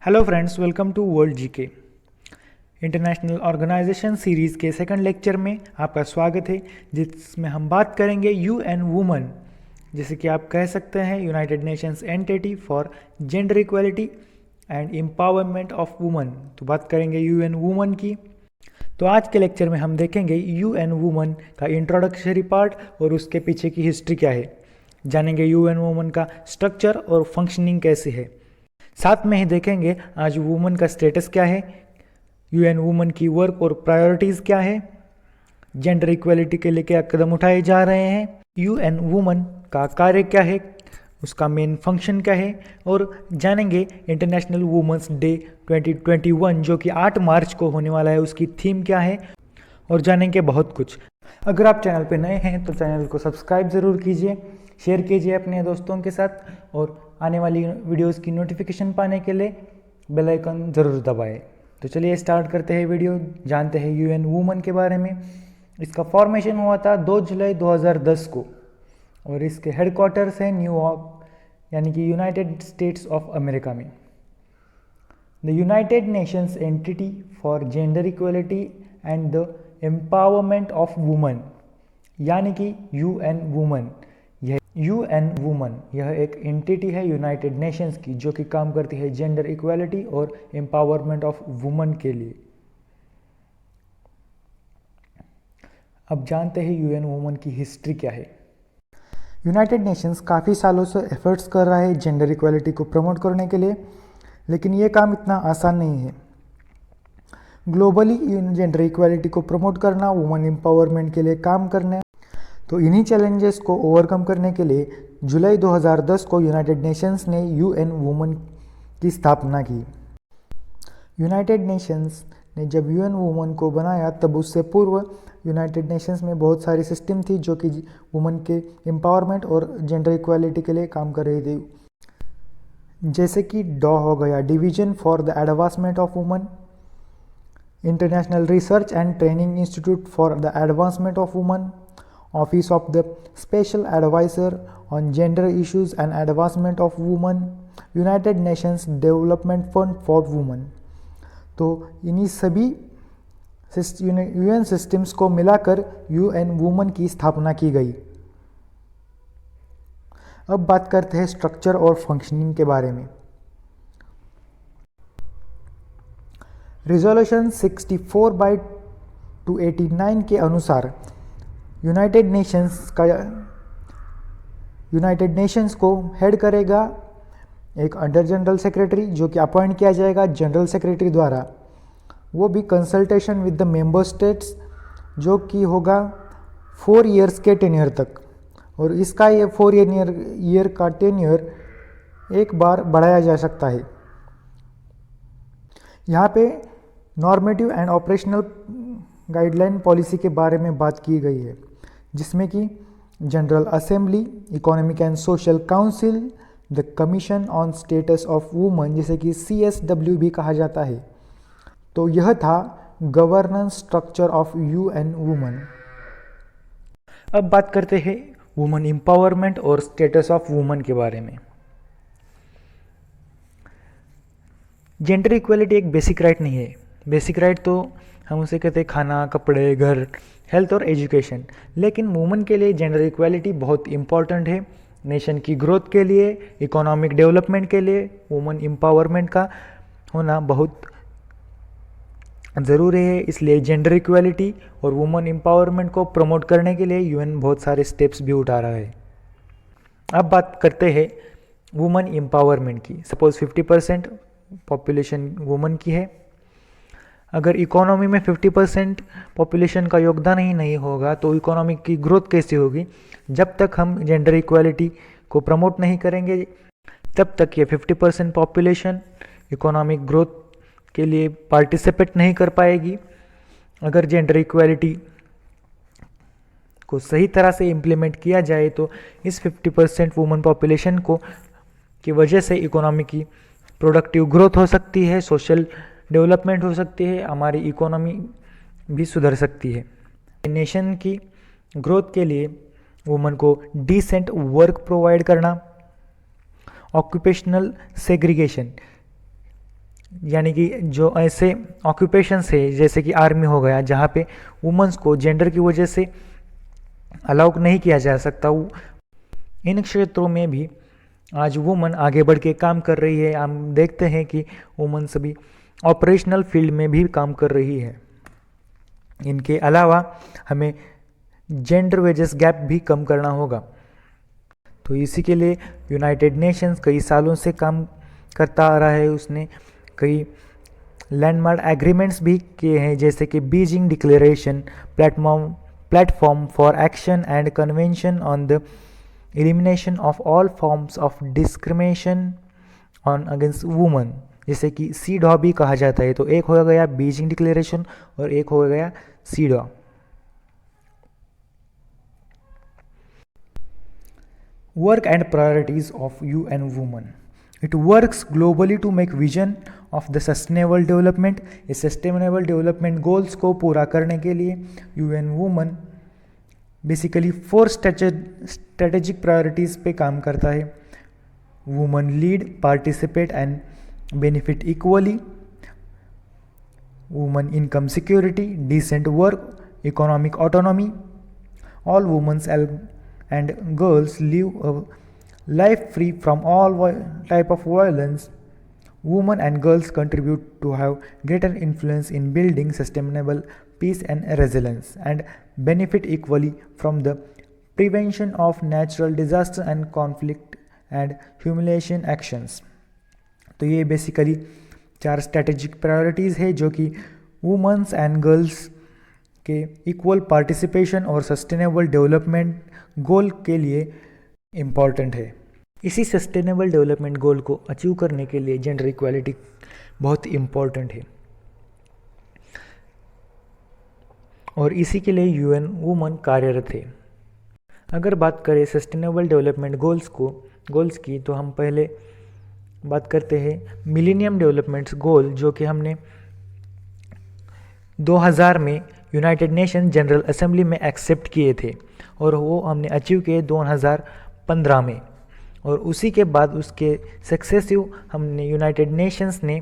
Hello friends, welcome to world GK. International organisation series के second lecture में आपका स्वागत है, जिसमें हम बात करेंगे यूएन वुमन, जैसे कि आप कह सकते हैं United Nations entity for gender equality and empowerment of woman. तो बात करेंगे यूएन वुमन की। तो आज के लेक्चर में हम देखेंगे यूएन वुमन का इंट्रोडक्टरी पार्ट और उसके पीछे की हिस्ट्री क्या है। जानेंगे यूएन वुमन का स्ट्रक्चर और फंक्शनिंग कैसे है। साथ में ही देखेंगे आज वुमन का स्टेटस क्या है, यूएन वुमन की वर्क और प्रायोरिटीज़ क्या है, जेंडर इक्वलिटी के लिए क्या कदम उठाए जा रहे हैं, यूएन वुमन का कार्य क्या है, उसका मेन फंक्शन क्या है, और जानेंगे इंटरनेशनल वुमेंस डे 2021 जो कि 8 मार्च को होने वाला है, उसकी थीम क्या है, और जानेंगे बहुत कुछ। अगर आप चैनल पर नए हैं तो चैनल को सब्सक्राइब ज़रूर कीजिए, शेयर कीजिए अपने दोस्तों के साथ, और आने वाली वीडियोस की नोटिफिकेशन पाने के लिए बेल आइकन ज़रूर दबाएं। तो चलिए स्टार्ट करते हैं वीडियो, जानते हैं यूएन वुमन के बारे में। इसका फॉर्मेशन हुआ था 2 जुलाई 2010 को और इसके हेडक्वार्टर्स हैं न्यूयॉर्क, यानी कि यूनाइटेड स्टेट्स ऑफ अमेरिका में। The United Nations entity for gender equality and the empowerment of woman, यानी कि यूएन वुमन। यूएन वुमन यह एक एंटिटी है यूनाइटेड नेशंस की जो कि काम करती है जेंडर इक्वालिटी और एम्पावरमेंट ऑफ वुमन के लिए। अब जानते हैं यूएन वुमन की हिस्ट्री क्या है। यूनाइटेड नेशंस काफ़ी सालों से एफर्ट्स कर रहा है जेंडर इक्वालिटी को प्रमोट करने के लिए, लेकिन ये काम इतना आसान नहीं है। ग्लोबली जेंडर इक्वालिटी को प्रमोट करना, वुमन एम्पावरमेंट के लिए काम करना, तो इन्हीं चैलेंजेस को ओवरकम करने के लिए जुलाई 2010 को यूनाइटेड नेशंस ने यूएन वुमन की स्थापना की। यूनाइटेड नेशंस ने जब यूएन वुमन को बनाया तब उससे पूर्व यूनाइटेड नेशंस में बहुत सारी सिस्टम थी जो कि वुमन के एम्पावरमेंट और जेंडर इक्वालिटी के लिए काम कर रही थी, जैसे कि डॉ हो गया, division for the advancement of woman, international research and training institute for the advancement of woman, Office of the Special Advisor on Gender Issues and Advancement of Women, United Nations Development Fund for Women। तो इन्हीं सभी UN systems को मिलाकर UN woman की स्थापना की गई। अब बात करते हैं स्ट्रक्चर और फंक्शनिंग के बारे में। रिजोल्यूशन 64/289 के अनुसार यूनाइटेड नेशंस को हेड करेगा एक अंडर जनरल सेक्रेटरी जो कि अपॉइंट किया जाएगा जनरल सेक्रेटरी द्वारा, वो भी consultation with the member states, जो कि होगा 4 इयर्स के टेन्योर तक, और इसका ये 4 ईयर का टेन्योर एक बार बढ़ाया जा सकता है। यहाँ पे normative and operational guideline policy के बारे में बात की गई है, जिसमें कि general assembly, economic and social council, the commission on status of woman, जिसे कि CSW भी कहा जाता है। तो यह था governance structure of UN woman. अब बात करते हैं वुमन एम्पावरमेंट और स्टेटस ऑफ वुमन के बारे में। जेंडर इक्वलिटी एक बेसिक राइट नहीं है। बेसिक राइट तो हम उसे कहते हैं खाना, कपड़े, घर, हेल्थ और एजुकेशन, लेकिन वुमन के लिए जेंडर इक्वालिटी बहुत इंपॉर्टेंट है। नेशन की ग्रोथ के लिए, इकोनॉमिक डेवलपमेंट के लिए वुमन एम्पावरमेंट का होना बहुत ज़रूरी है। इसलिए जेंडर इक्वालिटी और वुमन एम्पावरमेंट को प्रमोट करने के लिए यूएन बहुत सारे स्टेप्स भी उठा रहा है। अब बात करते हैं वुमन एम्पावरमेंट की। सपोज 50% पॉपुलेशन वुमन की है। अगर इकोनॉमी में 50% पॉपुलेशन का योगदान ही नहीं होगा तो इकोनॉमी की ग्रोथ कैसे होगी? जब तक हम जेंडर इक्वालिटी को प्रमोट नहीं करेंगे तब तक ये 50% पॉपुलेशन इकोनॉमिक ग्रोथ के लिए पार्टिसिपेट नहीं कर पाएगी। अगर जेंडर इक्वालिटी को सही तरह से इम्प्लीमेंट किया जाए तो इस 50% वुमन पॉपुलेशन को की वजह से इकोनॉमी की प्रोडक्टिव ग्रोथ हो सकती है, सोशल डेवलपमेंट हो सकती है, हमारी इकोनॉमी भी सुधर सकती है। नेशन की ग्रोथ के लिए वुमन को डिसेंट वर्क प्रोवाइड करना, ऑक्यूपेशनल सेग्रीगेशन, यानी कि जो ऐसे ऑक्यूपेशंस है जैसे कि आर्मी हो गया, जहाँ पे वुमेंस को जेंडर की वजह से अलाउ नहीं किया जा सकता, इन क्षेत्रों में भी आज वुमन आगे बढ़ के काम कर रही है। हम देखते हैं कि वुमन सभी ऑपरेशनल फील्ड में भी काम कर रही है। इनके अलावा हमें जेंडर वेजेस गैप भी कम करना होगा। तो इसी के लिए यूनाइटेड नेशंस कई सालों से काम करता आ रहा है। उसने कई लैंडमार्क एग्रीमेंट्स भी किए हैं, जैसे कि Beijing declaration, platform for action and convention on the elimination of all forms of discrimination on against woman, जैसे कि सीडॉ भी कहा जाता है। तो एक हो गया बीजिंग डिक्लेरेशन और एक हो गया सीडॉ। Work and priorities of UN Women. It works globally to make vision of the sustainable development. इस sustainable development goals को पूरा करने के लिए UN Women basically 4 strategic priorities पे काम करता है। Women lead, participate and benefit equally. Women income security, decent work, economic autonomy. All women and girls live a life free from all type of violence. Women and girls contribute to have greater influence in building sustainable peace and resilience, and benefit equally from the prevention of natural disaster and conflict and humiliation actions. तो ये basically 4 strategic priorities है जो कि women's and girls के equal participation और sustainable development goal के लिए important है। इसी सस्टेनेबल डेवलपमेंट गोल को अचीव करने के लिए जेंडर इक्वालिटी बहुत इम्पॉर्टेंट है, और इसी के लिए यूएन वुमन कार्यरत है। अगर बात करें सस्टेनेबल डेवलपमेंट गोल्स की, तो हम पहले बात करते हैं मिलेनियम डेवलपमेंट्स गोल, जो कि हमने 2000 में यूनाइटेड नेशन जनरल असेंबली में एक्सेप्ट किए थे, और वो हमने अचीव किए 2015 में। और उसी के बाद उसके सक्सेसिव हमने यूनाइटेड नेशंस ने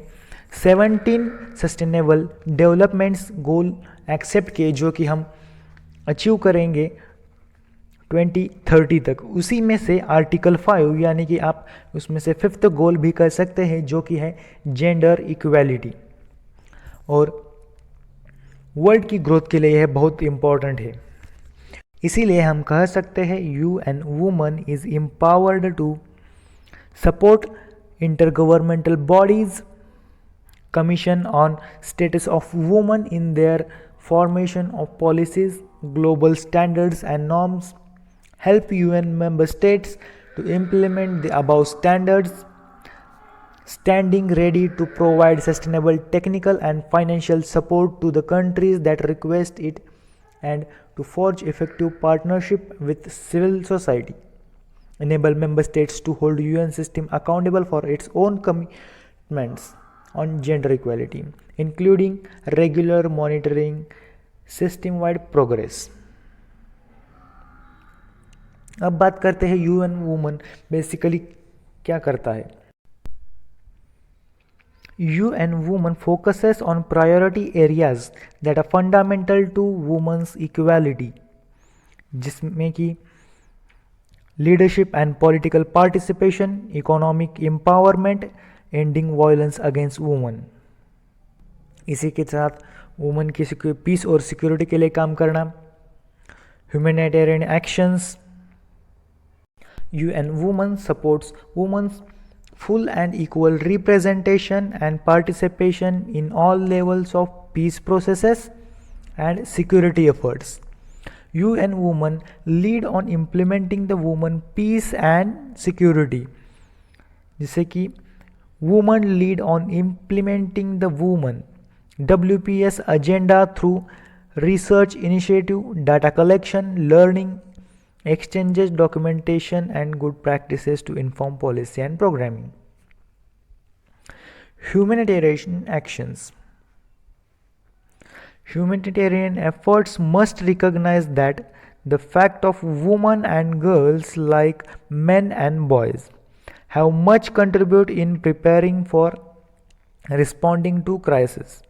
17 सस्टेनेबल डेवलपमेंट्स गोल एक्सेप्ट किए, जो कि हम अचीव करेंगे 2030 तक। उसी में से आर्टिकल 5 यानी कि आप उसमें से 5th गोल भी कर सकते हैं, जो कि है जेंडर इक्वालिटी। और वर्ल्ड की ग्रोथ के लिए यह बहुत इम्पॉर्टेंट है। इसीलिए हम कह सकते हैं UN women is empowered to support intergovernmental bodies, commission on status of women in their formation of policies, global standards and norms, help UN member states to implement the above standards, standing ready to provide sustainable technical and financial support to the countries that request it, and to forge effective partnership with civil society, enable member states to hold UN system accountable for its own commitments on gender equality, including regular monitoring system-wide progress। अब बात करते हैं UN woman basically क्या करता है। UN women focuses on priority areas that are fundamental to women's equality, जिसमें कि leadership and political participation, economic empowerment, ending violence against women. इसी के साथ वुमेन की पीस और सिक्योरिटी के लिए काम करना, humanitarian actions. UN Women supports women's full and equal representation and participation in all levels of peace processes and security efforts. UN Women lead on implementing the women peace and security, जैसे कि women lead on implementing the women WPS agenda through research initiative, data collection, learning exchanges, documentation and good practices to inform policy and programming. Humanitarian actions. Humanitarian efforts must recognize that the fact of women and girls, like men and boys, have much contribute in preparing for responding to crisis.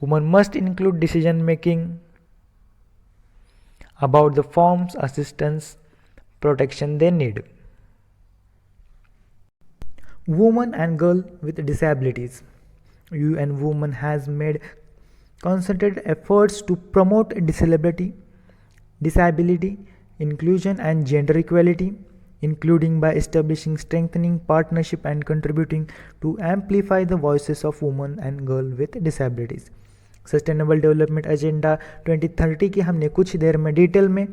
Women must include decision making about the forms, assistance, protection they need. Women and girl with disabilities. UN Women has made concerted efforts to promote disability, inclusion and gender equality, including by establishing strengthening partnership and contributing to amplify the voices of women and girl with disabilities. Sustainable development agenda 2030 की हमने कुछ देर में detail में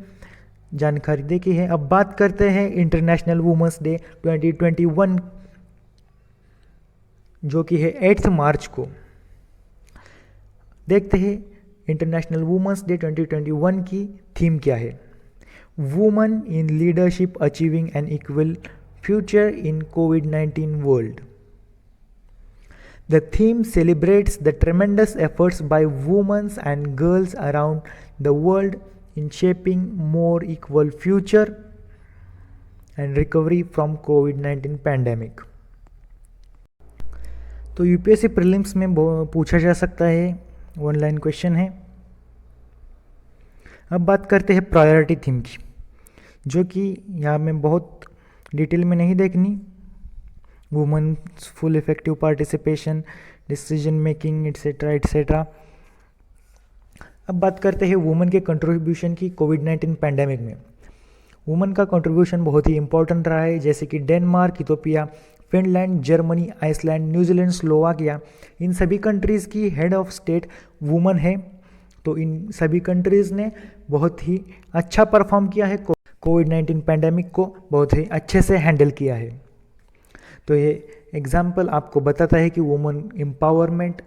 जानकारी देखी है। अब बात करते हैं इंटरनेशनल वुमेंस डे 2021 जो कि है 8 मार्च को। देखते हैं इंटरनेशनल वुमेंस डे 2021 की थीम क्या है। Women in leadership achieving an equal future in कोविड-19 world. The theme celebrates the tremendous efforts by women and girls around the world in shaping more equal future and recovery from COVID-19 pandemic. तो UPSC prelims में पूछा जा सकता है, one line question है। अब बात करते हैं प्रायोरिटी थीम की, जो कि यहाँ में बहुत डिटेल में नहीं देखनी। Women's full effective participation, decision making etcetera etcetera. अब बात करते हैं वुमेन के कंट्रीब्यूशन की कोविड-19 पैंडेमिक में। वुमेन का कंट्रीब्यूशन बहुत ही इंपॉर्टेंट रहा है, जैसे कि Denmark, Ethiopia, Finland, Germany, Iceland, New Zealand, Slovakia, इन सभी कंट्रीज़ की हेड ऑफ स्टेट वुमेन है। तो इन सभी कंट्रीज़ ने बहुत ही अच्छा परफॉर्म किया है, कोविड-19 पैंडेमिक को बहुत ही अच्छे से हैंडल किया है। तो ये एग्जाम्पल आपको बताता है कि वुमेन एम्पावरमेंट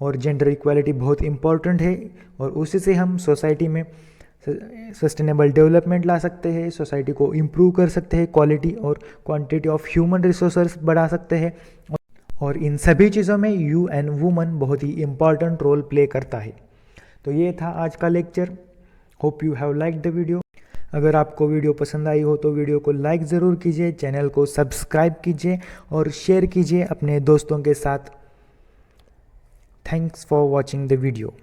और जेंडर इक्वालिटी बहुत इम्पॉर्टेंट है, और उसी से हम सोसाइटी में सस्टेनेबल डेवलपमेंट ला सकते हैं, सोसाइटी को इम्प्रूव कर सकते हैं, क्वालिटी और क्वांटिटी ऑफ ह्यूमन रिसोर्सेस बढ़ा सकते हैं, और इन सभी चीज़ों में UN वुमेन बहुत ही इम्पॉर्टेंट रोल प्ले करता है। तो ये था आज का lecture. Hope you have like the video. अगर आपको वीडियो पसंद आई हो तो वीडियो को लाइक ज़रूर कीजिए, चैनल को सब्सक्राइब कीजिए और शेयर कीजिए अपने दोस्तों के साथ। Thanks for watching the video.